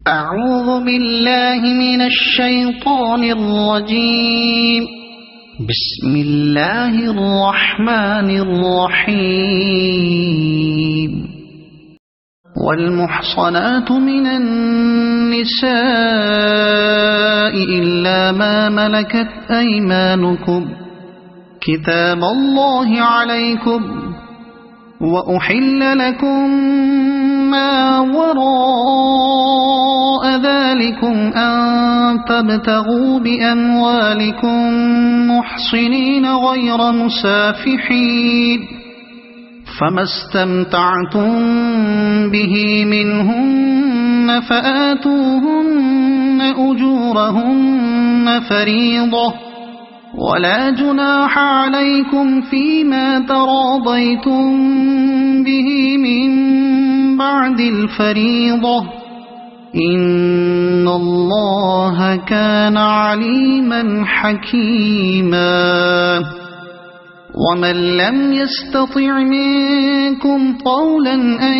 أعوذ بالله من الشيطان الرجيم. بسم الله الرحمن الرحيم. والمحصنات من النساء إلا ما ملكت أيمانكم كتاب الله عليكم، وأحل لكم ما وراء ذلكم أن تبتغوا بأموالكم محصنين غير مسافحين، فما استمتعتم به منهن فآتوهن أجورهن فريضة، ولا جناح عليكم فيما تراضيتم به من بعد الفريضة، إن الله كان عليما حكيما. ومن لم يستطع منكم طولا أن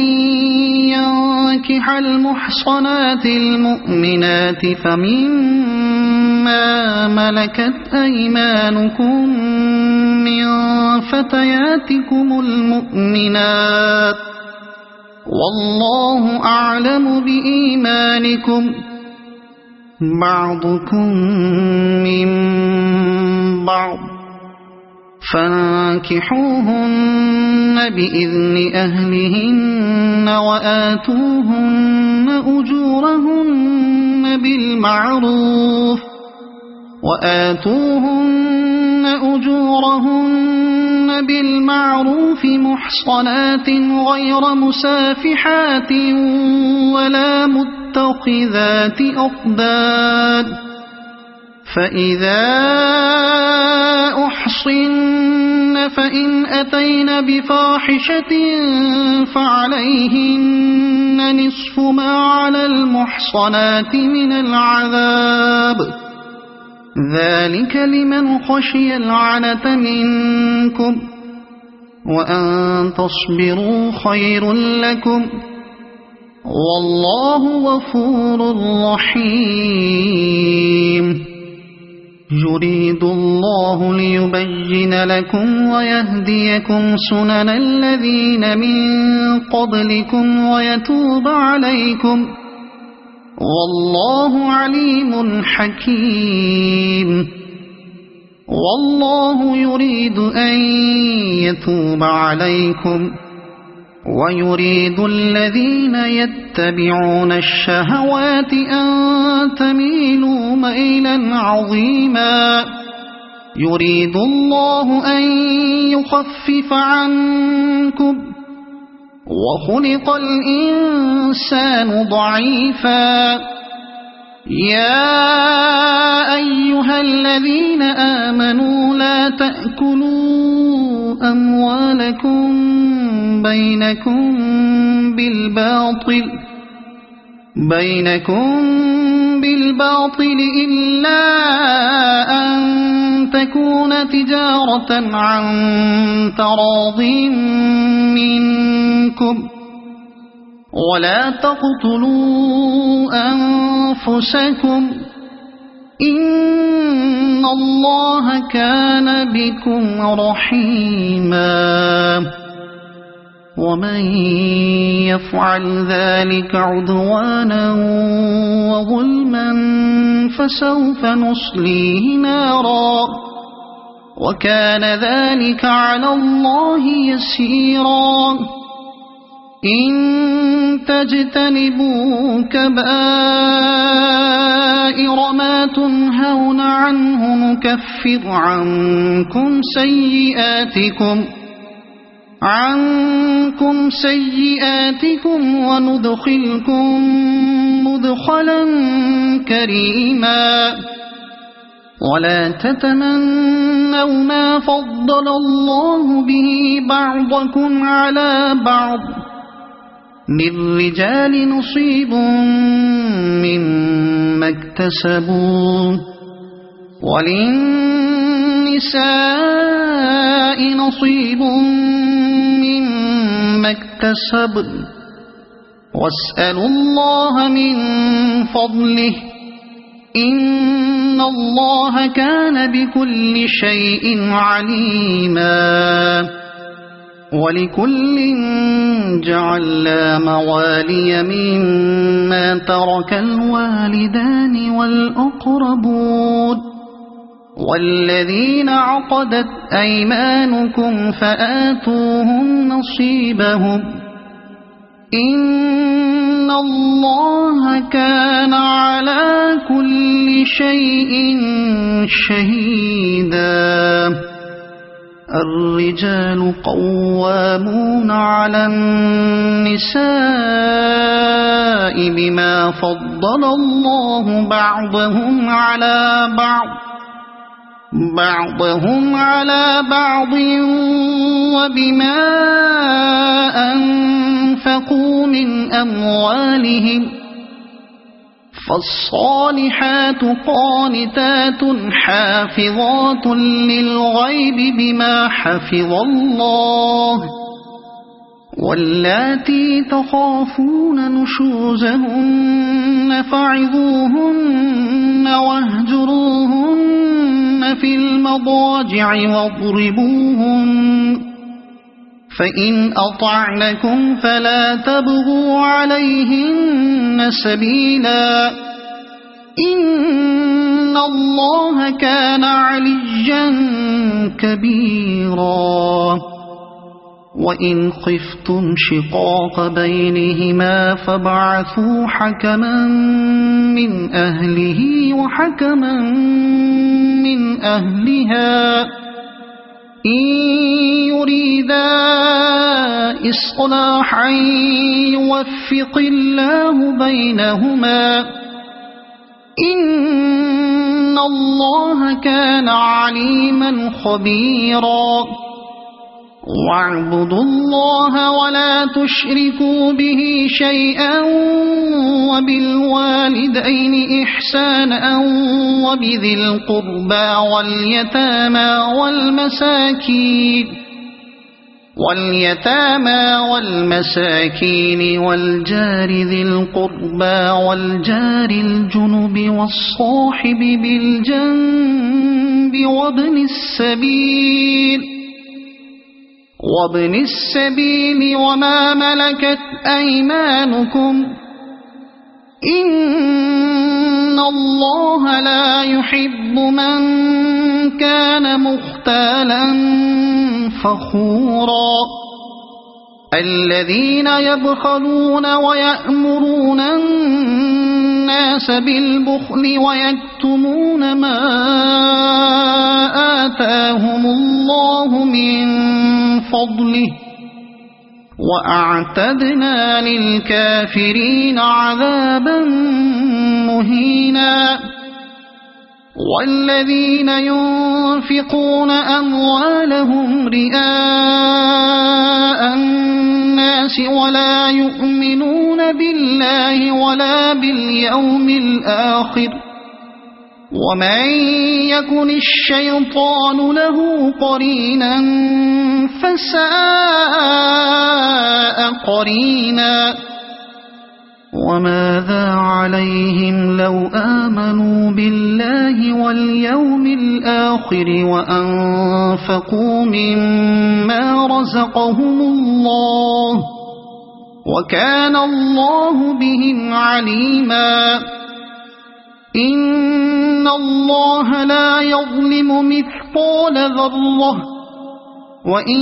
ينكح المحصنات المؤمنات فمما ملكت أيمانكم من فتياتكم المؤمنات، والله أعلم بإيمانكم، بعضكم من بعض، فانكحوهن بإذن أهلهن وآتوهن أجورهن بالمعروف محصنات غير مسافحات ولا متخذات أخدان، فإذا أحصن فإن أتين بفاحشة فعليهن نصف ما على المحصنات من العذاب، ذلك لمن خشي العنة منكم، وأن تصبروا خير لكم، والله غفور رحيم. يريد الله ليبين لكم ويهديكم سنن الذين من قبلكم ويتوب عليكم، والله عليم حكيم. والله يريد أن يتوب عليكم، ويريد الذين يتبعون الشهوات أن تميلوا ميلا عظيما. يريد الله أن يخفف عنكم، وخلق الإنسان ضعيفا. يا أيها الذين آمنوا لا تأكلوا أموالكم بينكم بالباطل إلا أن تكون تجارة عن تراض منكم، ولا تقتلوا أنفسكم، إن الله كان بكم رحيما. ومن يفعل ذلك عدوانا وظلما فسوف نصليه نارا، وكان ذلك على الله يسيرا. إن تجتنبوا كبائر ما تنهون عنه نكفر عنكم سيئاتكم وندخلكم مدخلا كريما. ولا تتمنوا ما فضل الله به بعضكم على بعض، للرجال نصيب مما اكتسبوا، وللنساء نصيب مما اكتسبن، واسألوا الله من فضله إن الله كان بكل شيء عليما ولكل جعلنا موالي مما ترك الوالدان والأقربون والذين عقدت أيمانكم فآتوهم نصيبهم إن الله كان على كل شيء شهيدا الرجال قوامون على النساء بما فضل الله بعضهم على بعض وبما أنفقوا من أموالهم فالصالحات قانتات حافظات للغيب بما حفظ الله واللاتي تخافون نشوزهن فعظوهن واهجروهن في المضاجع واضربوهن فإن أطعنكم فلا تبغوا عليهن سبيلا إن الله كان عليا كبيرا وإن خفتم شقاق بينهما فابعثوا حكما من أهله وحكما من أهلها إن يريدا إصلاحا يوفق الله بينهما إن الله كان عليما خبيرا واعبدوا الله ولا تشركوا به شيئا وبالوالدين إحسانا وبذي القربى واليتامى والمساكين والجار ذي القربى والجار الجنب والصاحب بالجنب وابن السبيل وما ملكت أيمانكم إن الله لا يحب من كان مختالا فخورا الذين يبخلون ويأمرون الناس بالبخل ويكتمون ما آتاهم الله من فضله وأعتدنا للكافرين عذابا مهينا والذين ينفقون أموالهم رئاء الناس ولا يؤمنون بالله ولا باليوم الآخر ومن يكن الشيطان له قرينا فساء قرينا وماذا عليهم لو آمنوا بالله واليوم الآخر وأنفقوا مما رزقهم الله وكان الله بهم عليما إن الله لا يظلم مثقال ذرة وإن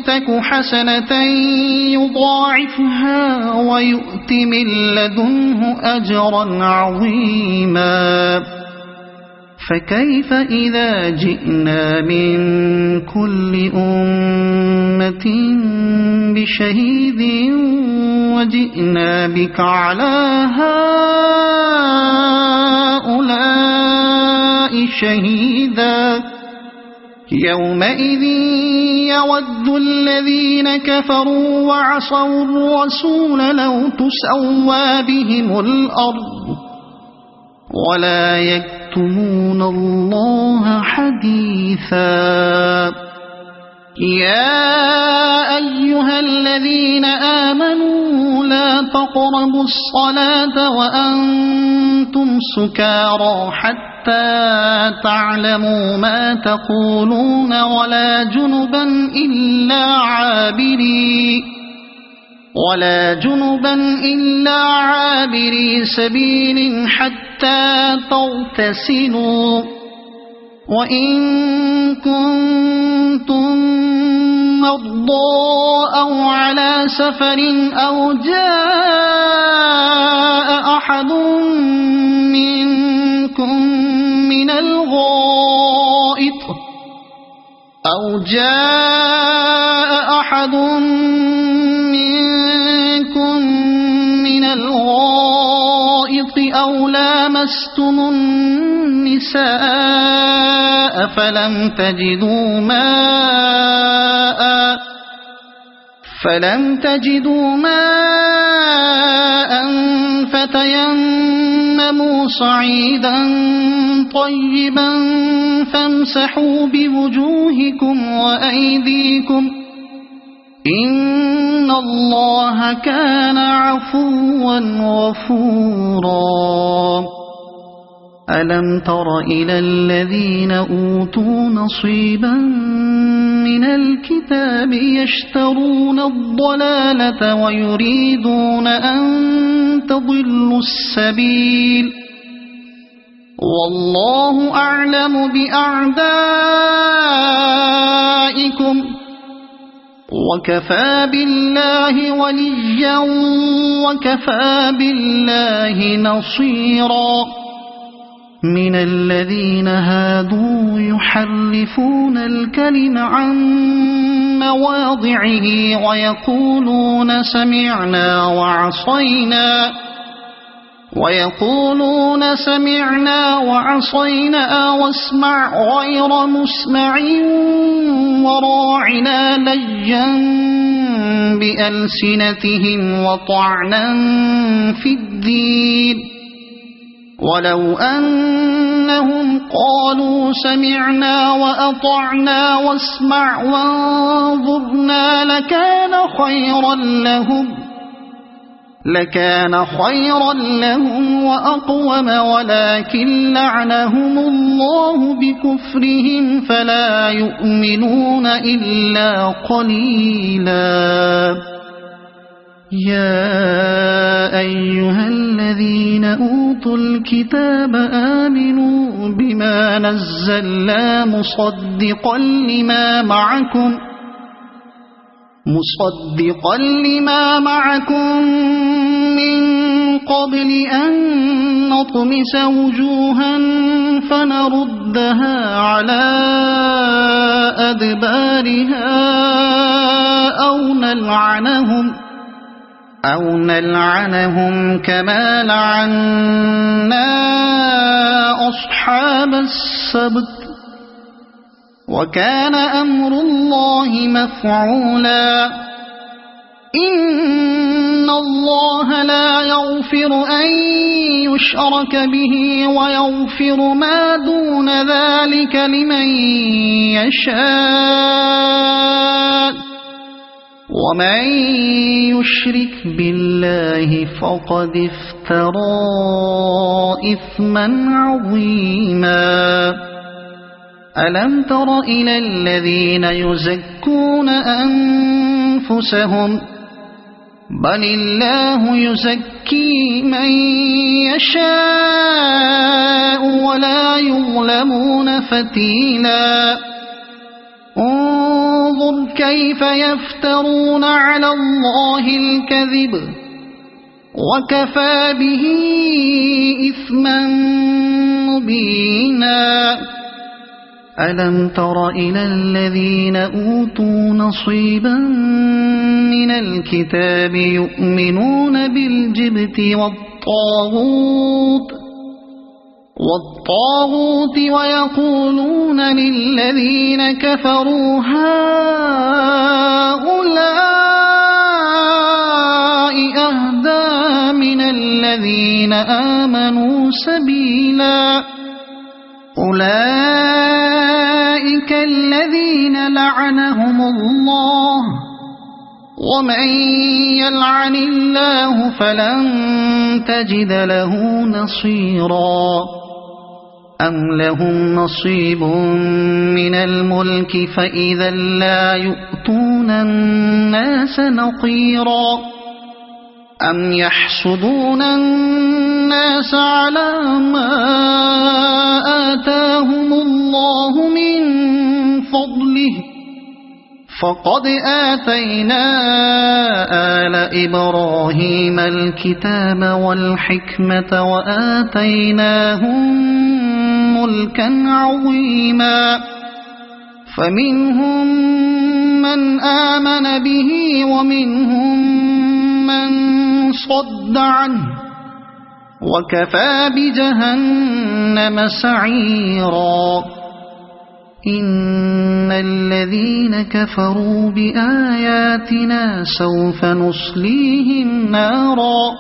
تك حسنة يضاعفها ويؤت من لدنه أجرا عظيما فكيف إذا جئنا من كل أمة بشهيد وجئنا بك على هؤلاء شهيدا يومئذ يود الذين كفروا وعصوا الرسول لو تسوى بهم الأرض ولا يكتمون الله حديثا يا أيها الذين آمنوا لا تقربوا الصلاة وأنتم سكارى حتى تعلموا ما تقولون ولا جنبا إلا عابري سبيل حتى تغتسلوا وإن كنتم مرضى أو على سفر أو جاء أحد منكم من الغائط أو لامستم النساء فلم تجدوا ماء فتيمموا صعيدا طيبا فامسحوا بوجوهكم وأيديكم إن الله كان عفوا غفورا ألم تر إلى الذين أوتوا نصيبا من الكتاب يشترون الضلالة ويريدون أن تضلوا السبيل والله أعلم بأعدائكم وكفى بالله وليا وكفى بالله نصيرا من الذين هادوا يحرفون الكلم عن مواضعه ويقولون سمعنا وعصينا واسمع غير مسمع وراعنا ليا بألسنتهم وطعنا في الدين ولو أنهم قالوا سمعنا وأطعنا واسمع وانظرنا لكان خيرا لهم وأقوم ولكن لعنهم الله بكفرهم فلا يؤمنون إلا قليلا يا أيها الذين أوتوا الكتاب آمنوا بما نزلنا مصدقا لما معكم من قبل أن نطمس وجوها فنردها على أدبارها أو نلعنهم كما لعنا أصحاب السبت وكان أمر الله مفعولا إن الله لا يغفر أن يشرك به ويغفر ما دون ذلك لمن يشاء ومن يشرك بالله فقد افترى إثما عظيما ألم تر إلى الذين يزكون أنفسهم بل الله يزكي من يشاء ولا يظلمون فتيلا انظر كيف يفترون على الله الكذب وكفى به إثما مبينا ألم تر إلى الذين أوتوا نصيبا من الكتاب يؤمنون بالجبت والطاغوت ويقولون للذين كفروا هؤلاء أهدى من الذين آمنوا سبيلا أولئك أولئك الذين لعنهم الله ومن يلعن الله فلن تجد له نصيرا أم لهم نصيب من الملك فإذا لا يؤتون الناس نقيرا أم يحسدون الناس على ما آتاهم الله من فضله فقد آتينا آل إبراهيم الكتاب والحكمة وآتيناهم ملكا عظيما فمنهم من آمن به ومنهم من صد عنه وكفى بجهنم سعيرا إن الذين كفروا بآياتنا سوف نصليهم نارا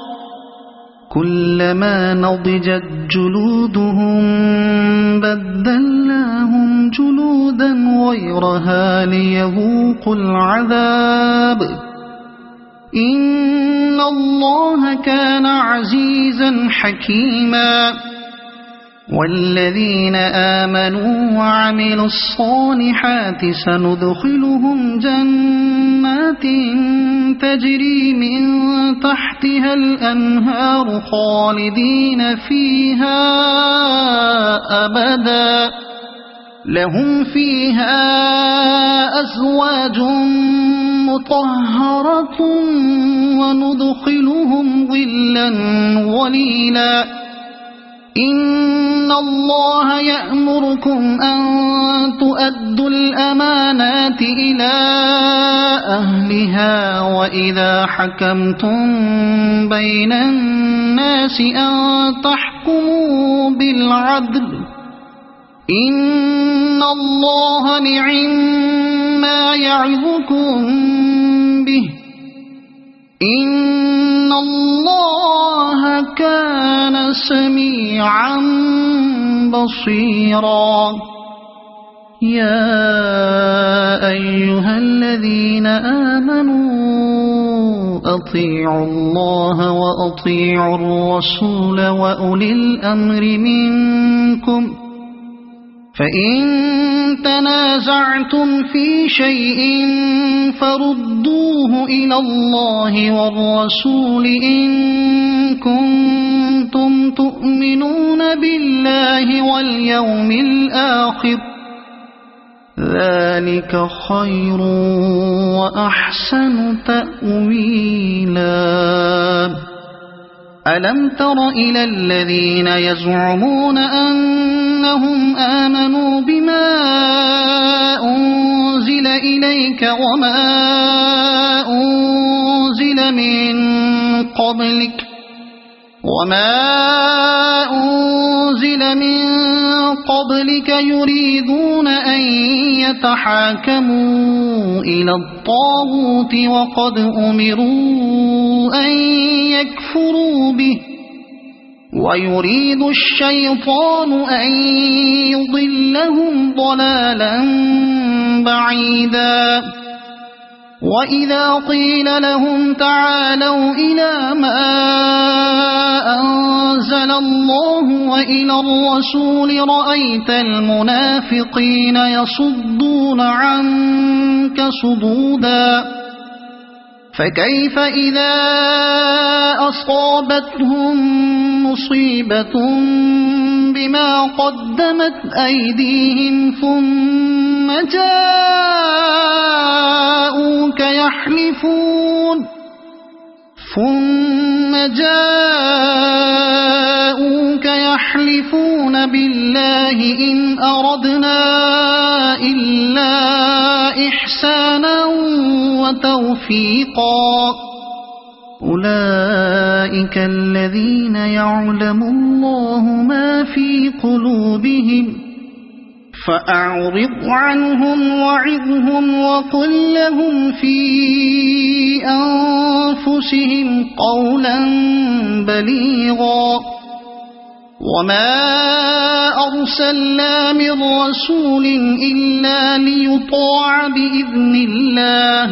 كلما نضجت جلودهم بدلناهم جلودا غيرها ليذوقوا العذاب إن الله كان عزيزا حكيما والذين آمنوا وعملوا الصالحات سندخلهم جنات تجري من تحتها الأنهار خالدين فيها أبدا لهم فيها أزواج مطهرة وندخلهم ظلا ظليلا إن الله يأمركم أن تؤدوا الأمانات إلى أهلها وإذا حكمتم بين الناس أن تحكموا بالعدل إن الله نعما يعظكم به إن الله كان سميعا بصيرا يا أيها الذين آمنوا أطيعوا الله وأطيعوا الرسول وأولي الأمر منكم فإن تنازعتم في شيء فردوه إلى الله والرسول إن كنتم تؤمنون بالله واليوم الآخر ذلك خير وأحسن تأويلا ألم تر إلى الذين يزعمون أنهم آمنوا بما أنزل إليك وما أنزل من قبلك يريدون أن يتحاكموا إلى الطاغوت وقد أمروا أن يكفروا به ويريد الشيطان أن يضلهم ضلالا بعيدا وإذا قيل لهم تعالوا إلى ما أنزل الله وإلى الرسول رأيت المنافقين يصدون عنك صدودا فكيف إذا أصابتهم مصيبة بما قدمت أيديهم ثم جاءوك يحلفون بالله إن أردنا إلا إحسانا وتوفيقا أولئك الذين يعلم الله ما في قلوبهم فأعرض عنهم وعظهم وقل لهم في أنفسهم قولا بليغا وما أرسلنا من رسول إلا ليطاع بإذن الله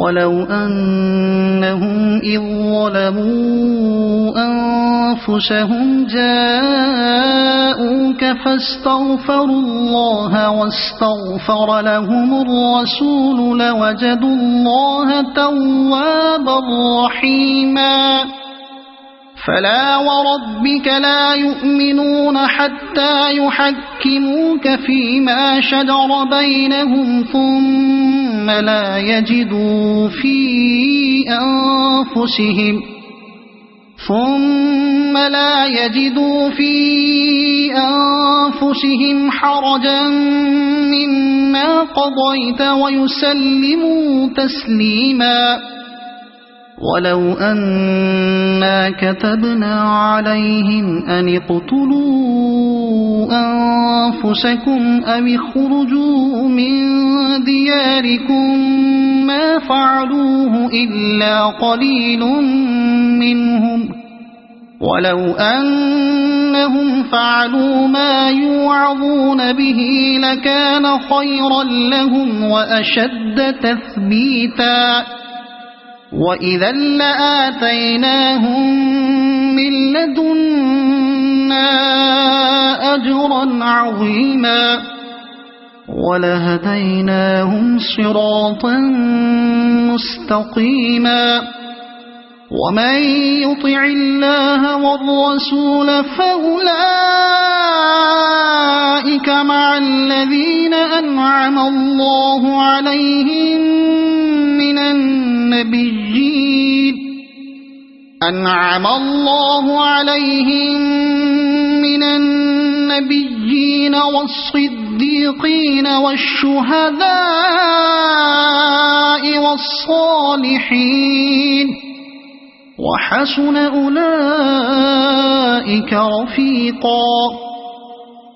ولو أنهم إذ ظلموا أنفسهم جاءوك فاستغفروا الله واستغفر لهم الرسول لوجدوا الله توابا رحيما فلا وربك لا يؤمنون حتى يحكموك فيما شجر بينهم ثم لا يجدوا في أنفسهم حرجا مما قضيت ويسلموا تسليما ولو أنا كتبنا عليهم أن اقتلوا أنفسكم أو اخرجوا من دياركم ما فعلوه إلا قليل منهم ولو أنهم فعلوا ما يوعظون به لكان خيرا لهم وأشد تثبيتا وإذا لآتيناهم من لدنا أجرا عظيما ولهديناهم صراطا مستقيما ومن يطع الله والرسول فأولئك مع الذين أنعم الله عليهم من النبيين والصديقين والشهداء والصالحين وحسن أولئك رفيقا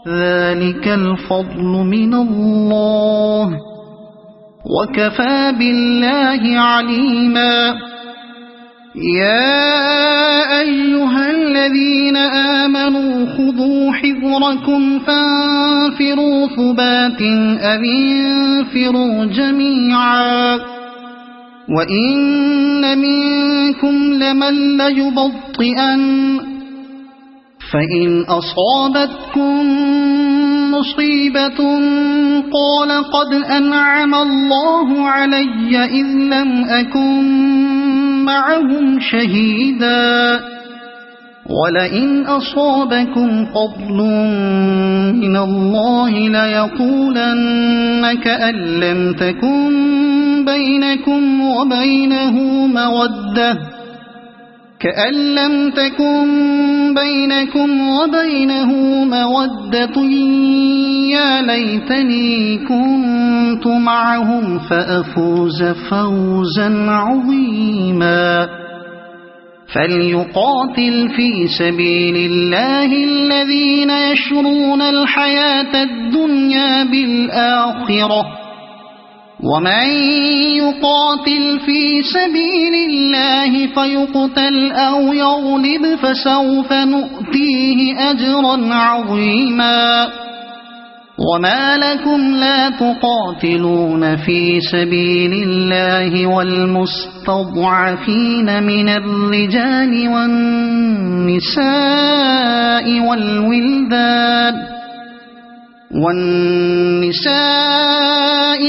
ذلك الفضل من الله وكفى بالله عليما يا أيها الذين آمنوا خذوا حذركم فانفروا ثبات أو انفروا جميعا وإن منكم لمن ليبطئن فإن أصابتكم مصيبة قال قد أنعم الله علي إذ لم أكن معهم شهيدا ولئن أصابكم فضل من الله ليقولن كأن لم تكن بينكم وبينه مودة يا ليتني كنت معهم فأفوز فوزا عظيما فليقاتل في سبيل الله الذين يشرون الحياة الدنيا بالآخرة ومن يقاتل في سبيل الله فيقتل أو يغلب فسوف نؤتيه أجرا عظيما وما لكم لا تقاتلون في سبيل الله والمستضعفين من الرجال والنساء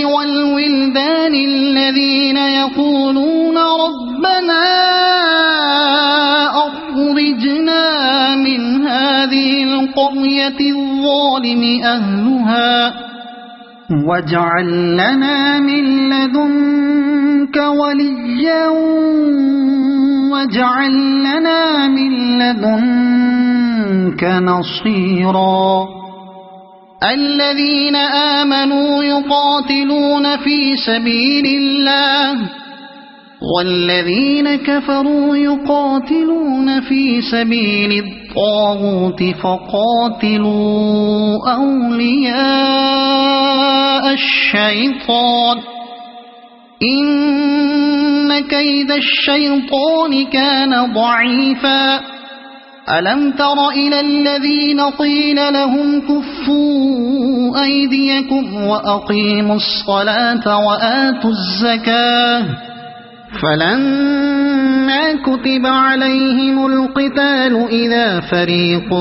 والولدان الذين يقولون ربنا أخرجنا من هذه القرية الظالم أهلها واجعل لنا من لدنك وليا واجعل لنا من لدنك نصيرا الذين آمنوا يقاتلون في سبيل الله والذين كفروا يقاتلون في سبيل الطاغوت فقاتلوا أولياء الشيطان إن كيد الشيطان كان ضعيفا ألم تر إلى الذين قيل لهم كفوا أيديكم وأقيموا الصلاة وآتوا الزكاة فلما كتب عليهم القتال إذا فريق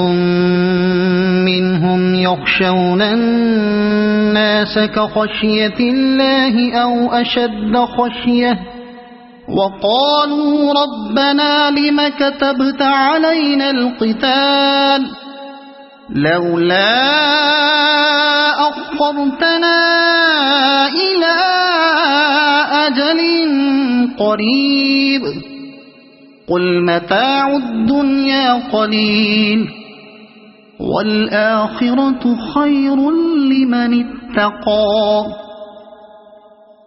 منهم يخشون الناس كخشية الله أو أشد خشية وقالوا ربنا لم كتبت علينا القتال لولا أخرتنا إلى أجل قريب قل متاع الدنيا قليل والآخرة خير لمن اتقى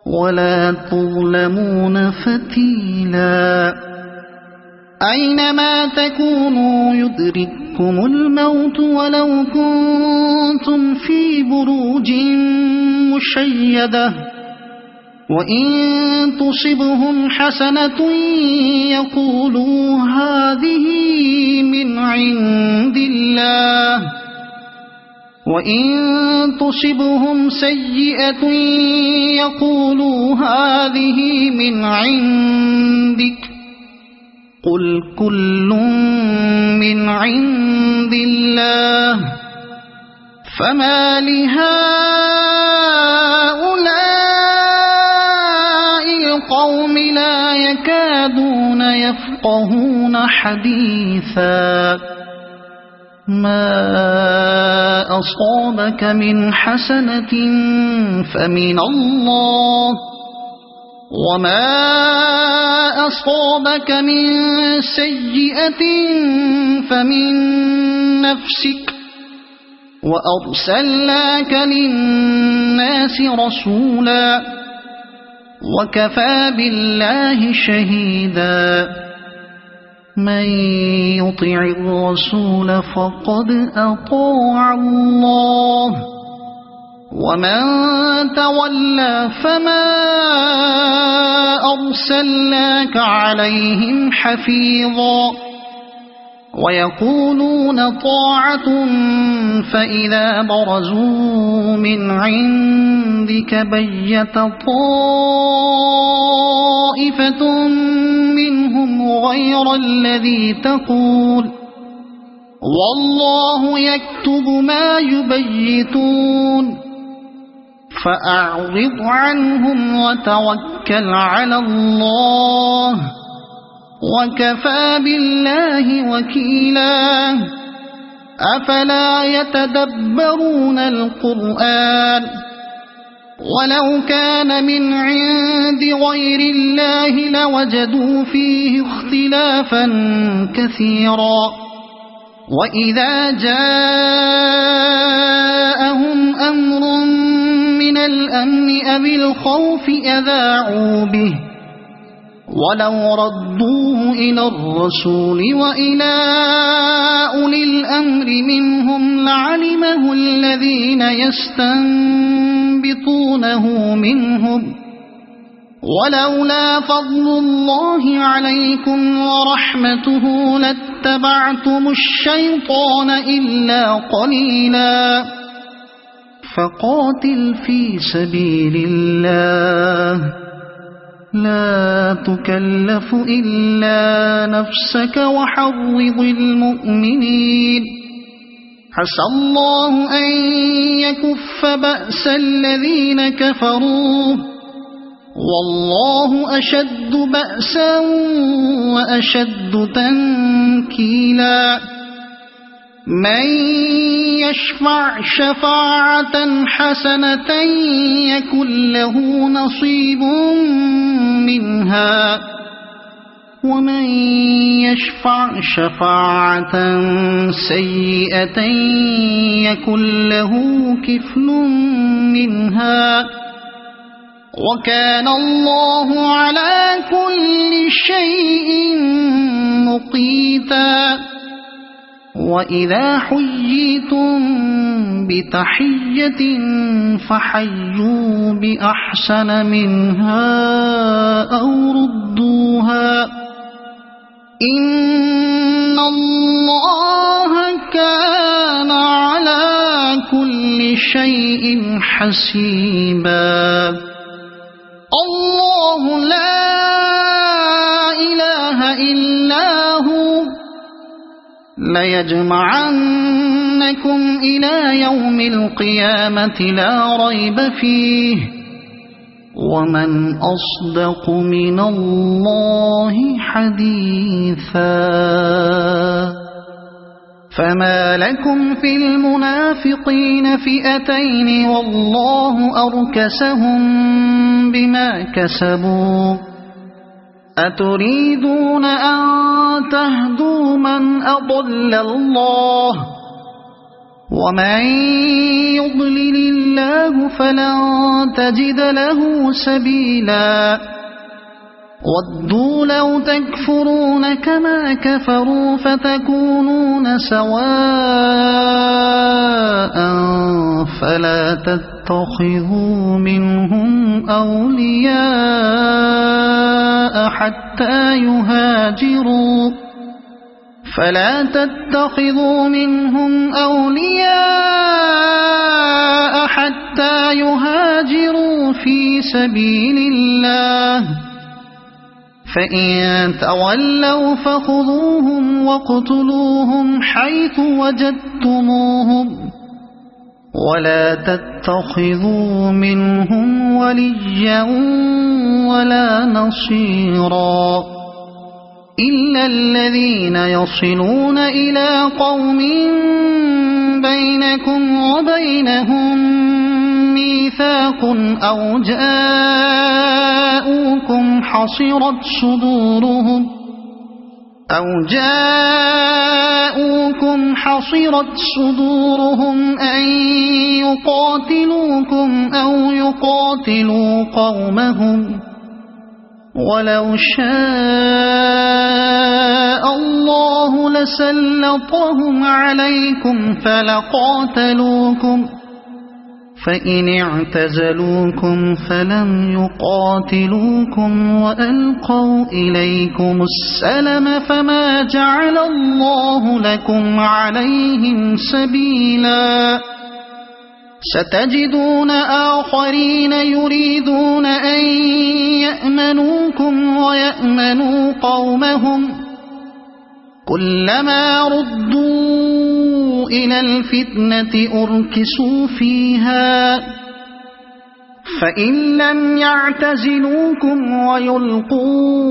ولا تظلمون فتيلا أينما تكونوا يدرككم الموت ولو كنتم في بروج مشيدة وإن تصبهم حسنة يقولوا هذه من عند الله وإن تصبهم سيئة يقولوا هذه من عندك قل كل من عند الله فما لهؤلاء القوم لا يكادون يفقهون حديثا ما أصابك من حسنة فمن الله وما أصابك من سيئة فمن نفسك وأرسلناك للناس رسولا وكفى بالله شهيدا من يطع الرسول فقد أطاع الله ومن تولى فما أرسلناك عليهم حفيظا ويقولون طاعة فإذا برزوا من عندك بيت طائفة منهم غير الذي تقول والله يكتب ما يبيتون فأعرض عنهم وتوكل على الله وكفى بالله وكيلا أفلا يتدبرون القرآن ولو كان من عند غير الله لوجدوا فيه اختلافا كثيرا وإذا جاءهم أمر من الأمن أو الخوف أذاعوا به ولو ردوه إلى الرسول وإلى أولي الأمر منهم لعلمه الذين يستنبطونه منهم ولولا فضل الله عليكم ورحمته لاتبعتم الشيطان إلا قليلا فقاتل في سبيل الله لا تكلف إلا نفسك وحرض المؤمنين عسى الله أن يكف بأس الذين كفروا والله أشد بأسا وأشد تنكيلا من يشفع شفاعة حسنة يكن له نصيب منها ومن يشفع شفاعة سيئة يكن له كفل منها وكان الله على كل شيء مقيتا وإذا حييتم بتحية فحيوا بأحسن منها أو ردوها إن الله شيء حسيبا الله لا إله إلا هو ليجمعنكم إلى يوم القيامة لا ريب فيه ومن أصدق من الله حديثا فما لكم في المنافقين فئتين والله أركسهم بما كسبوا أتريدون أن تهدوا من أضل الله ومن يضلل الله فلن تجد له سبيلا ودوا لو تكفرون كما كفروا فتكونون سواء فلا تتخذوا منهم أولياء حتى يهاجروا في سبيل الله فإن تولوا فخذوهم واقتلوهم حيث وجدتموهم ولا تتخذوا منهم وليا ولا نصيرا إلا الذين يصلون إلى قوم بينكم وبينهم ميثاق أو جاءوكم حصرت صدورهم أن يقاتلوكم أو يقاتلوا قومهم ولو شاء الله لسلطهم عليكم فلقاتلوكم فإن اعتزلوكم فلم يقاتلوكم وألقوا إليكم السلم فما جعل الله لكم عليهم سبيلا ستجدون آخرين يريدون أن يأمنوكم ويأمنوا قومهم كلما ردوا إلى الفتنة أركسوا فيها فإن لم يعتزلوكم ويلقوا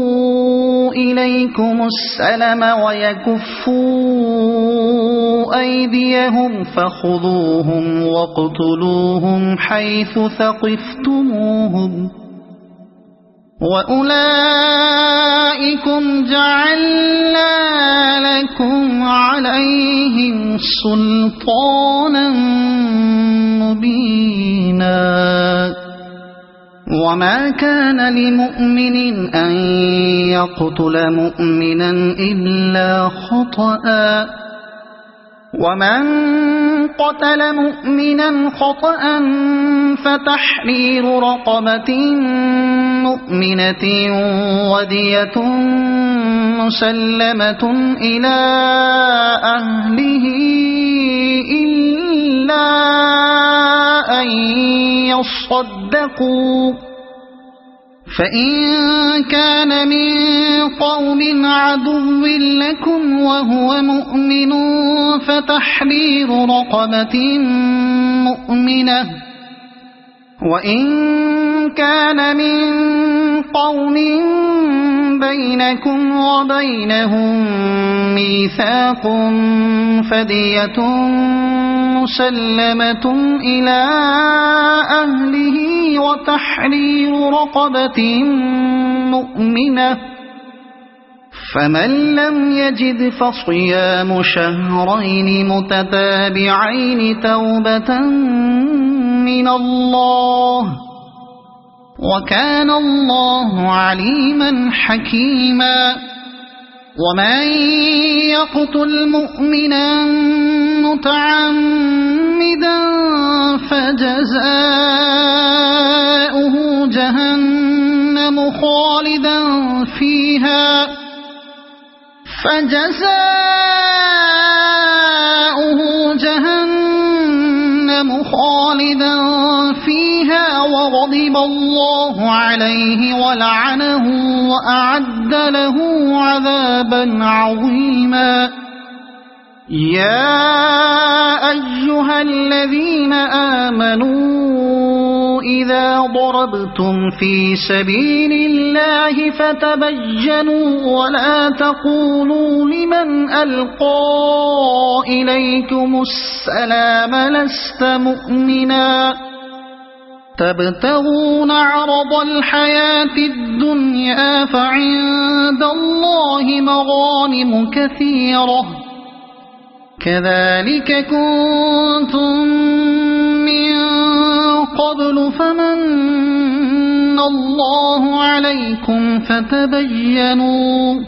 إليكم السلم ويكفوا أيديهم فخذوهم واقتلوهم حيث ثقفتموهم وأولئكم جعلنا لكم عليهم سلطانا مبينا وما كان لمؤمن أن يقتل مؤمنا إلا خطأ ومن قتل مؤمنا خطأ فتحرير رقبة مؤمنة ودية مسلمة إلى أهله إلا أن يصدقوا فإن كان من قوم عدو لكم وهو مؤمن فتحرير رقبة مؤمنة وإن كان من قوم بينكم وبينهم ميثاق فدية مسلمة إلى أهله وتحرير رقبة مؤمنة فمن لم يجد فصيام شهرين متتابعين توبة من الله وكان الله عليما حكيما ومن يقتل مؤمنا متعمدا فجزاؤه جهنم خالدا غضب الله عليه ولعنه وأعد له عذابا عظيما. يا أيها الذين آمنوا إذا ضربتم في سبيل الله فتبينوا ولا تقولوا لمن ألقى إليكم السلام لست مؤمنا تبتغون عرض الحياة الدنيا فعند الله مغانم كثيرة كذلك كنتم من قبل فمن الله عليكم فتبينوا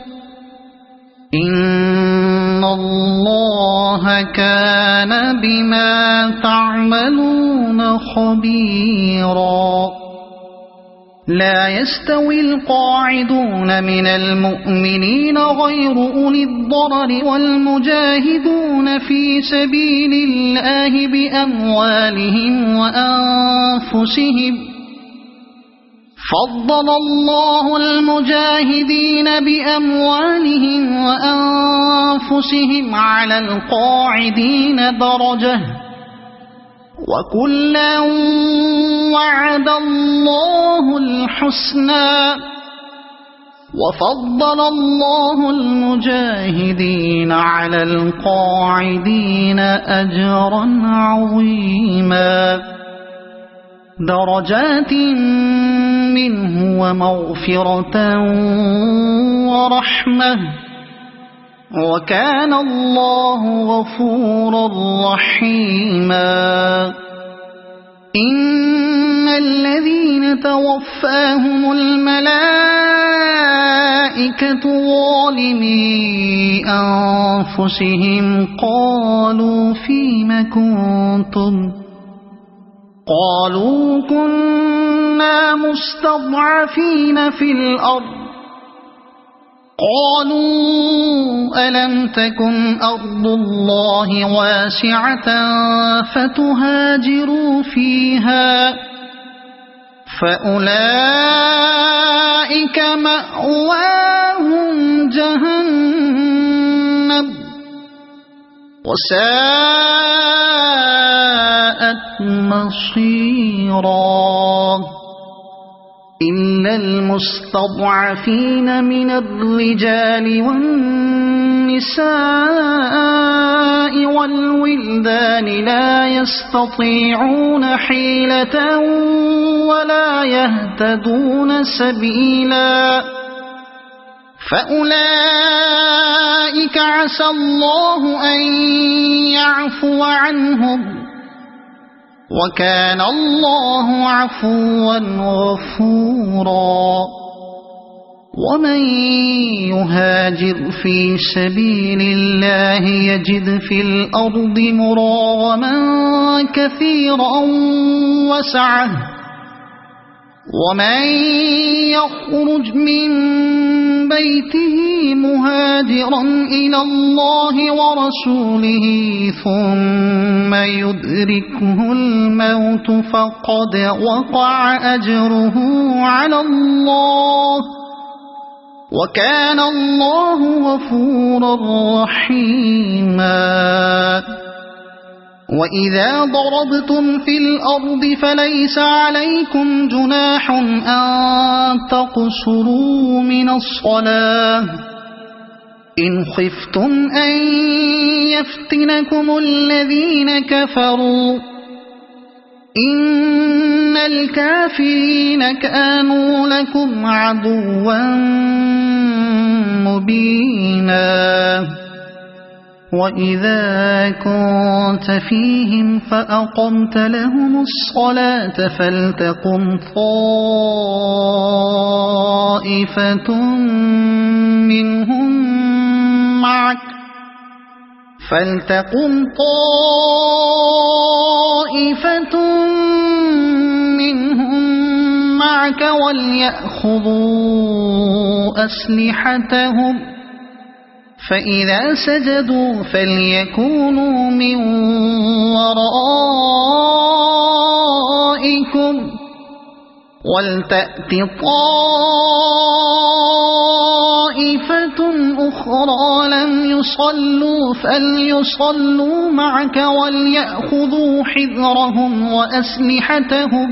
إن الله كان بما تعملون خبيرا. لا يستوي القاعدون من المؤمنين غير أولي الضرر والمجاهدون في سبيل الله بأموالهم وأنفسهم. فضل الله المجاهدين بأموالهم وأنفسهم على القاعدين درجة وكلا وعد الله الحسنى وفضل الله المجاهدين على القاعدين أجرا عظيما درجات منه ومغفرة ورحمة وكان الله غفورا رحيما. إن الذين توفاهم الملائكة ظالمي أنفسهم قالوا فيم كنتم قالوا كنا مستضعفين في الأرض قالوا ألم تكن أرض الله واسعة فتهاجروا فيها فأولئك مأواهم جهنم وساءت مصيرا. إلا المستضعفين من الرجال والنساء والولدان لا يستطيعون حيلة ولا يهتدون سبيلا فأولئك عسى الله أن يعفو عنهم وكان الله عفوا غفورا. ومن يهاجر في سبيل الله يجد في الأرض مراغما كثيرا وسعة ومن يخرج من بيته مهاجرا إلى الله ورسوله ثم يدركه الموت فقد وقع أجره على الله وكان الله غفورا رحيما. وإذا ضربتم في الأرض فليس عليكم جناح أن تقصروا من الصلاة إن خفتم أن يفتنكم الذين كفروا إن الكافرين كانوا لكم عدوا مبينا. وإذا كنت فيهم فأقمت لهم الصلاة فلتقم طائفة منهم معك وليأخذوا أسلحتهم فإذا سجدوا فليكونوا من ورائكم ولتأت طائفة أخرى لم يصلوا فليصلوا معك وليأخذوا حذرهم وأسلحتهم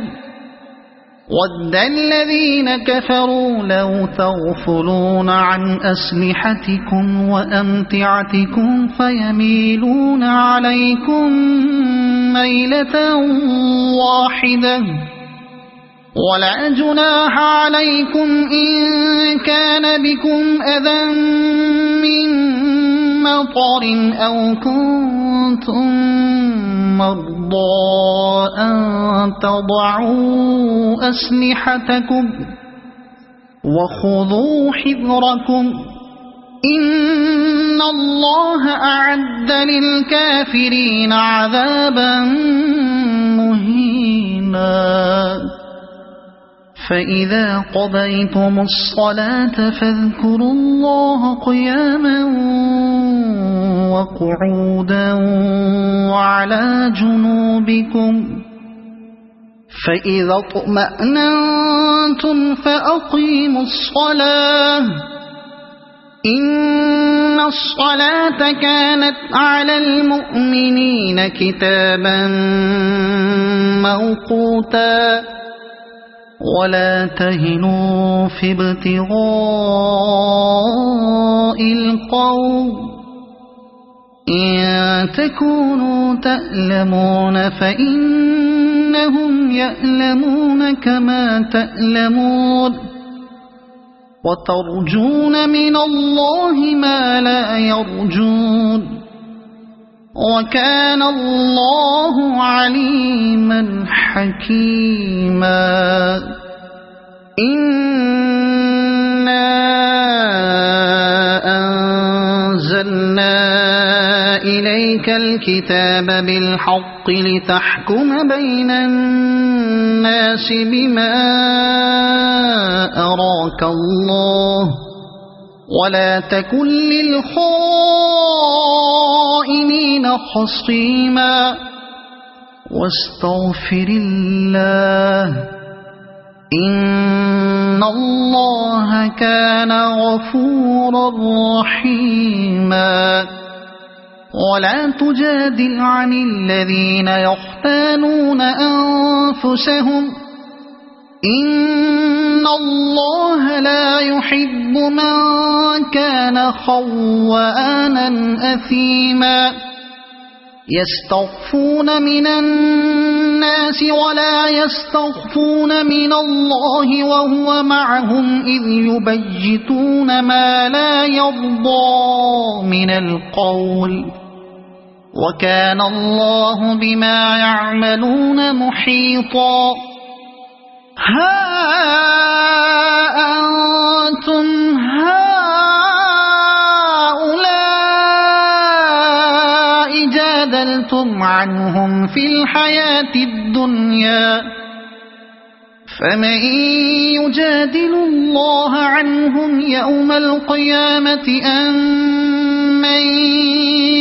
ود الذين كفروا لو تغفلون عن أسلحتكم وأمتعتكم فيميلون عليكم ميلة واحدة ولا جناح عليكم إن كان بكم أذى من مطر أو كنتم مرضى أن تضعوا أسلحتكم وخذوا حذركم إن الله أعد للكافرين عذابا مهينا فإذا قضيتم الصلاة فاذكروا الله قياما وقعودا وعلى جنوبكم فإذا اطمأننتم فأقيموا الصلاة إن الصلاة كانت على المؤمنين كتابا موقوتا ولا تهنوا في ابتغاء القوم إن تكونوا تألمون فإنهم يألمون كما تألمون وترجون من الله ما لا يرجون وكان الله عليما حكيما إنا أنزلنا إليك الكتاب بالحق لتحكم بين الناس بما أراك الله ولا تكن للخائنين خصيما واستغفر الله إن الله كان غفورا رحيما ولا تجادل عن الذين يختانون أنفسهم إن الله لا يحب من كان خوانا أثيما يستخفون من الناس ولا يستخفون من الله وهو معهم إذ يبيتون ما لا يرضى من القول وكان الله بما يعملون محيطا ها أنتم هؤلاء جادلتم عنهم في الحياة الدنيا فمن يجادل الله عنهم يوم القيامة أم من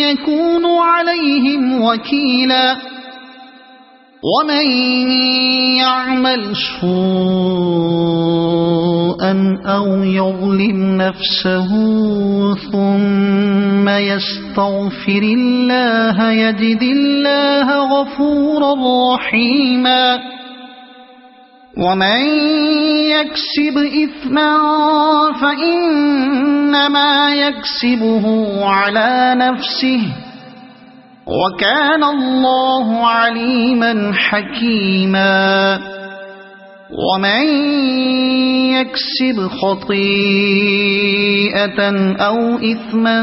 يكون عليهم وكيلا ومن يعمل سوءا أو يظلم نفسه ثم يستغفر الله يجد الله غفورا رحيما ومن يكسب إثما فإنما يكسبه على نفسه وكان الله عليما حكيما ومن يكسب خطيئة أو إثما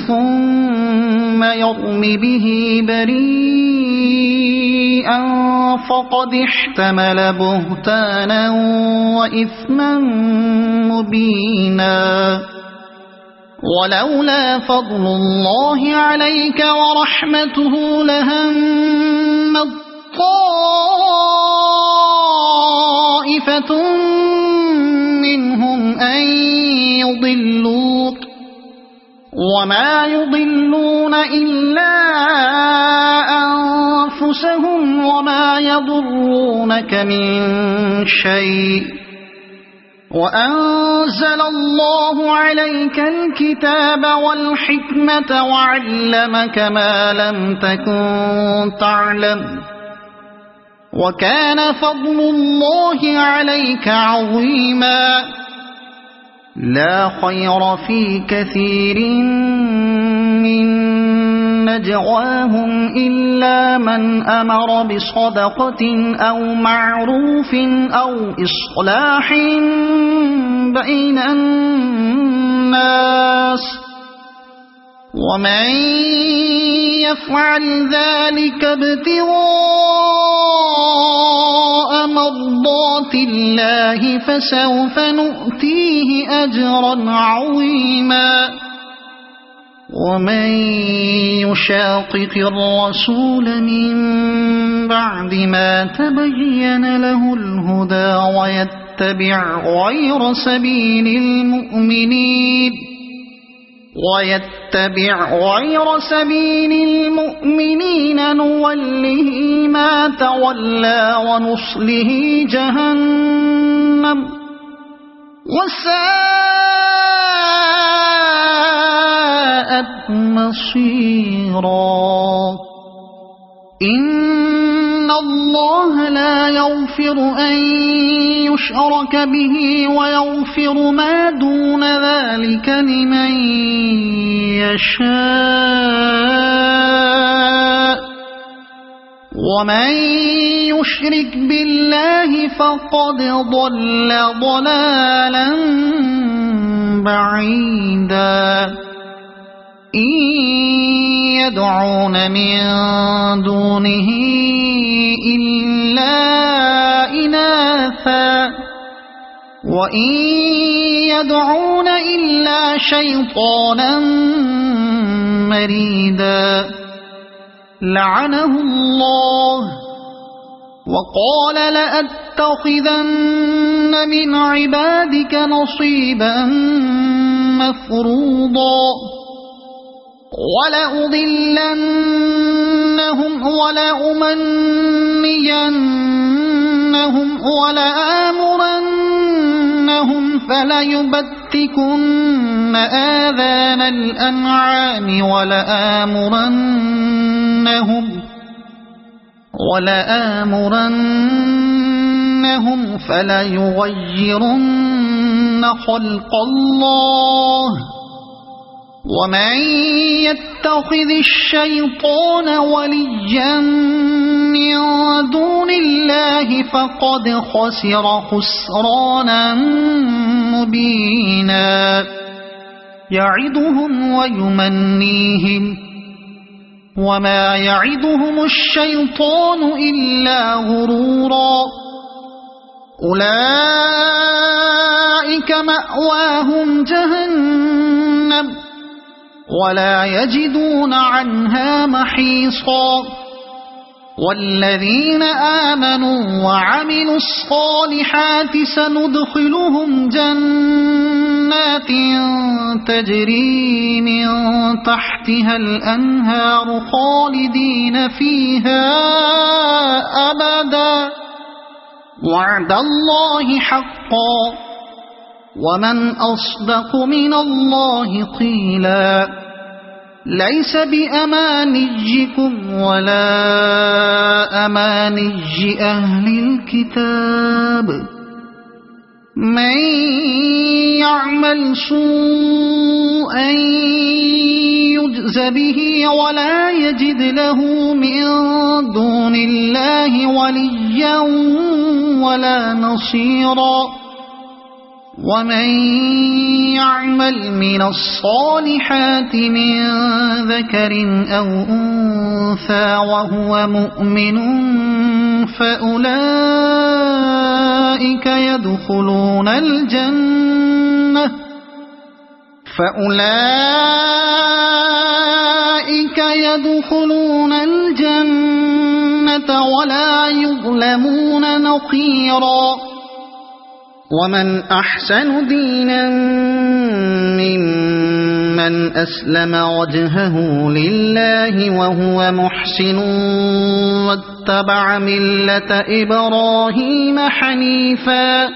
ثم يرم به بريئا فقد احتمل بهتانا وإثما مبينا ولولا فضل الله عليك ورحمته لهمت طائفة منهم أن يضلوك وما يضلون إلا أنفسهم وما يضرونك من شيء وأنزل الله عليك الكتاب والحكمة وعلمك ما لم تكن تعلم وكان فضل الله عليك عظيما لا خير في كثير من نجواهم إلا من أمر بصدقة أو معروف أو إصلاح بين الناس ومن يفعل ذلك ابتغاء مرضات الله فسوف نؤتيه أجرا عظيما ومن يشاقق الرسول من بعد ما تبين له الهدى ويتبع غير سبيل المؤمنين نوله ما تولى ونصله جهنم وساءت مصيرا إن الله لا يغفر أن يشرك به ويغفر ما دون ذلك لمن يشاء ومن يشرك بالله فقد ضل ضلالا بعيدا إن يدعون من دونه إلا إناثا وإن يدعون إلا شيطانا مريدا لعنه الله وقال لأتخذن من عبادك نصيبا مفروضا ولأضلنهم ولأمنينهم ولآمرنهم فليبتكن آذان الأنعام ولآمرنهم فليغيرن خلق الله ومن يتخذ الشيطان وليا من دون الله فقد خسر خسرانا مبينا يعدهم ويمنيهم وما يعدهم الشيطان إلا غرورا أولئك مأواهم جهنم ولا يجدون عنها محيصا والذين آمنوا وعملوا الصالحات سندخلهم جنات تجري من تحتها الأنهار خالدين فيها أبدا وعد الله حقا ومن أصدق من الله قيلا ليس بأمانيكم ولا أماني أهل الكتاب من يعمل سوءا يجز به ولا يجد له من دون الله وليا ولا نصيرا ومن يعمل من الصالحات من ذكر أو أنثى وهو مؤمن فأولئك يدخلون الجنة ولا يظلمون نقيرا ومن أحسن دينا ممن من أسلم وجهه لله وهو محسن واتبع ملة إبراهيم حنيفا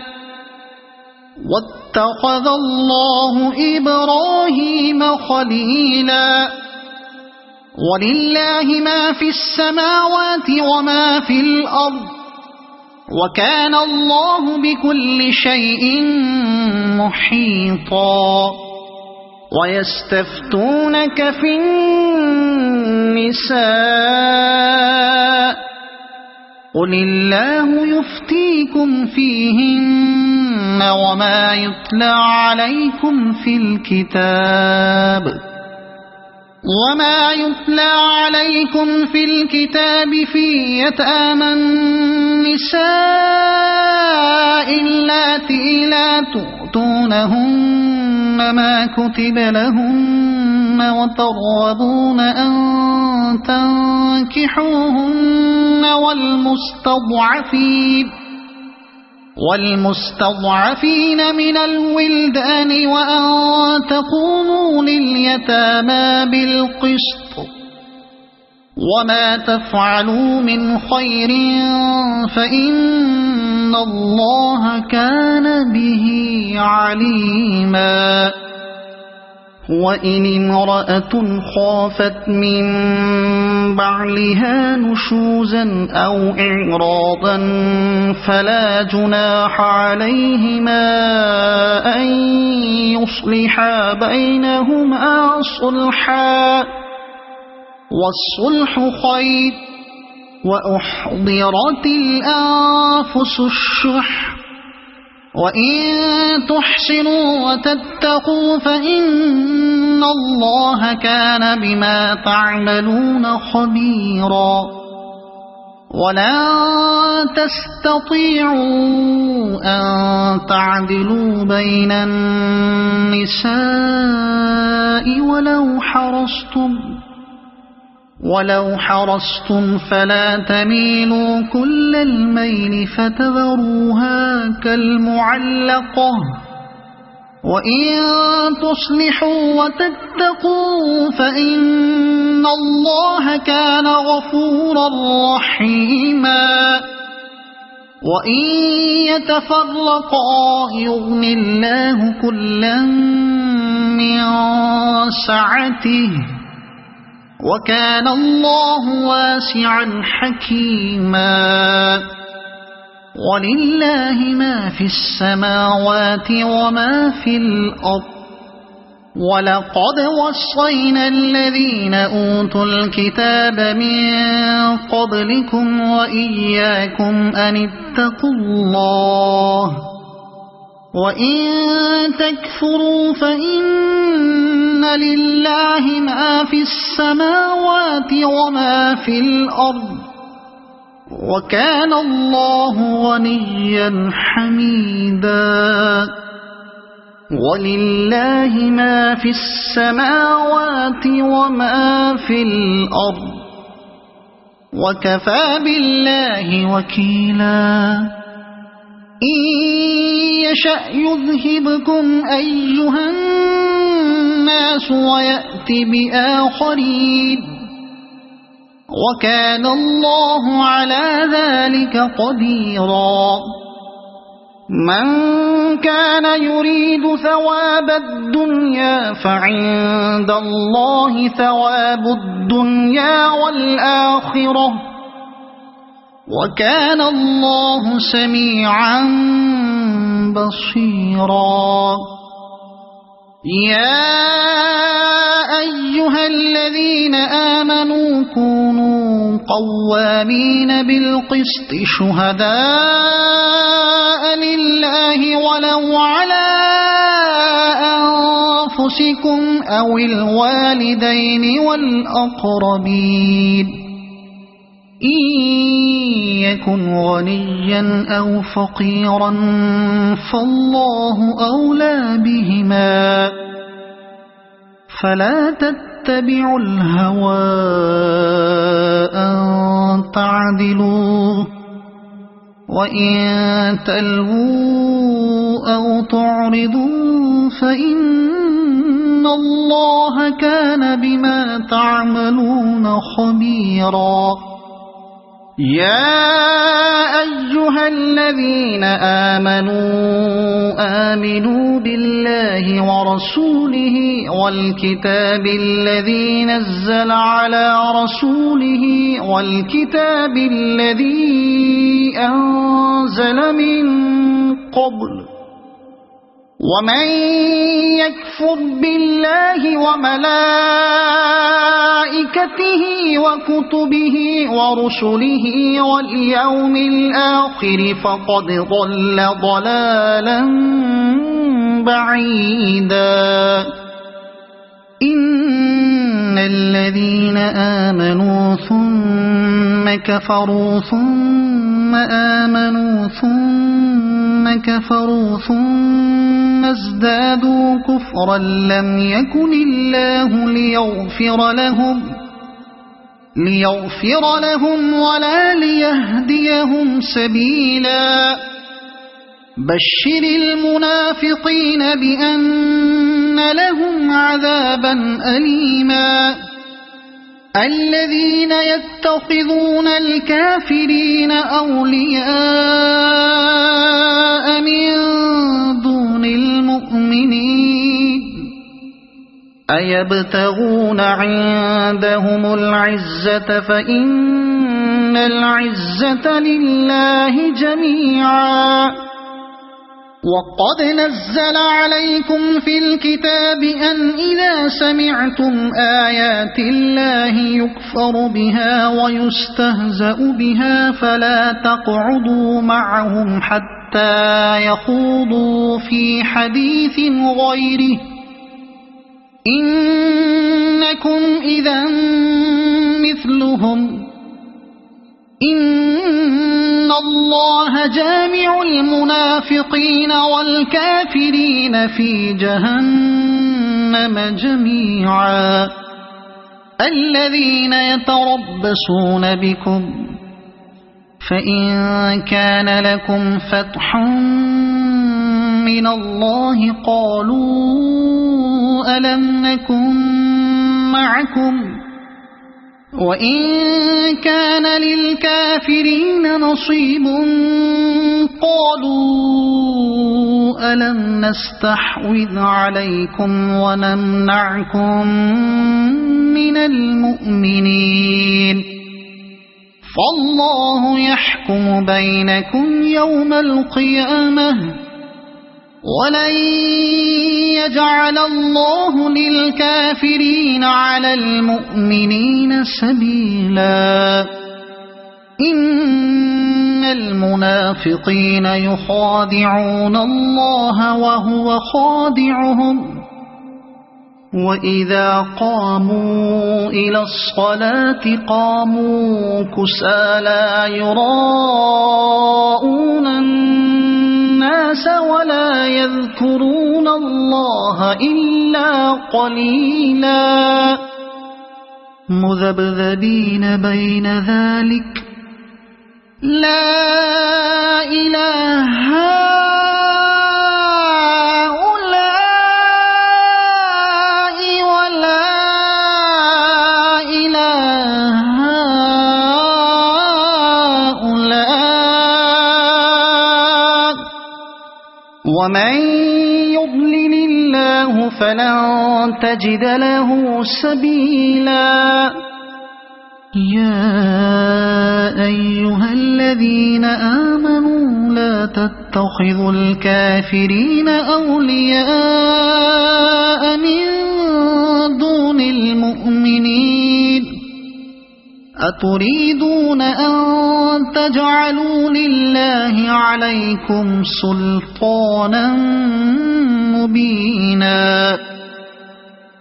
واتخذ الله إبراهيم خليلا ولله ما في السماوات وما في الأرض وكان الله بكل شيء محيطا ويستفتونك في النساء قل الله يفتيكم فيهن وما يتلى عليكم في الكتاب في يتامى النساء اللاتي لا تؤتونهن ما كتب لهن وترغبون أن تنكحوهن والمستضعفين من الولدان وأن تقوموا لليتامى بالقسط وما تفعلوا من خير فإن الله كان به عليما وإن امرأة خافت من بعلها نشوزا أو إعراضا فلا جناح عليهما أن يصلحا بينهما صلحا والصلح خير وأحضرت الأنفس الشح وإن تحسنوا وتتقوا فإن الله كان بما تعملون خبيرا ولن تستطيعوا أن تعدلوا بين النساء ولو حرصتم فلا تميلوا كل الميل فتذروها كالمعلقة وإن تصلحوا وتتقوا فإن الله كان غفورا رحيما وإن يتفرقا يغن الله كلا من سعته وكان الله واسعا حكيما ولله ما في السماوات وما في الأرض ولقد وصينا الذين أوتوا الكتاب من قبلكم وإياكم أن اتقوا الله وإن تكفروا فإن لله ما في السماوات وما في الأرض وكان الله غنيا حميدا ولله ما في السماوات وما في الأرض وكفى بالله وكيلا إن يشأ يذهبكم أيها الناس ويأتي بآخرين وكان الله على ذلك قديرا من كان يريد ثواب الدنيا فعند الله ثواب الدنيا والآخرة وكان الله سميعا بصيرا يا أيها الذين آمنوا كونوا قوامين بالقسط شهداء لله ولو على أنفسكم أو الوالدين والأقربين إن يكن غنيا أو فقيرا فالله أولى بهما فلا تتبعوا الهوى أن تعدلوا وإن تلووا أو تعرضوا فإن الله كان بما تعملون خبيرا يا أيها الذين آمنوا بالله ورسوله والكتاب الذي نزل على رسوله والكتاب الذي أنزل من قبل ومن يكفر بالله وملائكته وكتبه ورسله واليوم الآخر فقد ضل ضلالا بعيدا إن الذين آمنوا ثم كفروا ثم آمنوا ثم كفروا ثم ازدادوا كفرا لم يكن الله ليغفر لهم ولا ليهديهم سبيلا بشر المنافقين بأن لهم عذابا أليما الذين يتخذون الكافرين أولياء من دون المؤمنين أيبتغون عندهم العزة فإن العزة لله جميعا وقد نزل عليكم في الكتاب أن إذا سمعتم آيات الله يكفر بها ويستهزأ بها فلا تقعدوا معهم حتى يخوضوا في حديث غيره إنكم إذا مثلهم إن الله جامع المنافقين والكافرين في جهنم جميعا الذين يتربصون بكم فإن كان لكم فتح من الله قالوا ألم نكن معكم وإن كان للكافرين نصيب قالوا ألم نستحوذ عليكم ونمنعكم من المؤمنين فالله يحكم بينكم يوم القيامة ولن يجعل الله للكافرين على المؤمنين سبيلا إن المنافقين يخادعون الله وهو خادعهم وإذا قاموا إلى الصلاة قاموا كسالى يراءون الناس ولا يذكرون الله إلا قليلا مذبذبين بين ذلك لا إله هؤلاء ولا إله هؤلاء ومن يضلل الله فلن تجد له سبيلا يا أيها الذين آمنوا لا تتخذوا الكافرين أولياء من دون المؤمنين أتريدون أن تجعلوا لله عليكم سلطانا مبينا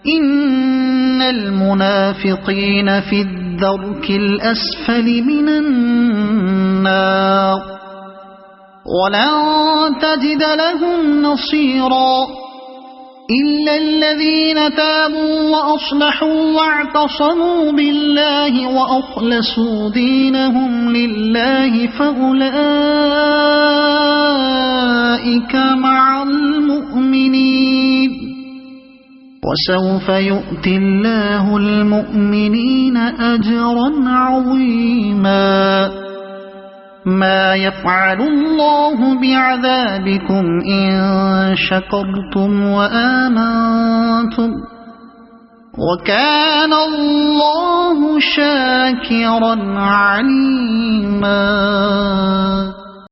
إن المنافقين في الدرك الأسفل من النار ولن تجد لهم نصيرا إلا الذين تابوا وأصلحوا واعتصموا بالله وأخلصوا دينهم لله فأولئك مع المؤمنين وسوف يؤتي الله المؤمنين أجرا عظيما ما يفعل الله بعذابكم إن شكرتم وآمنتم وكان الله شاكرا عليما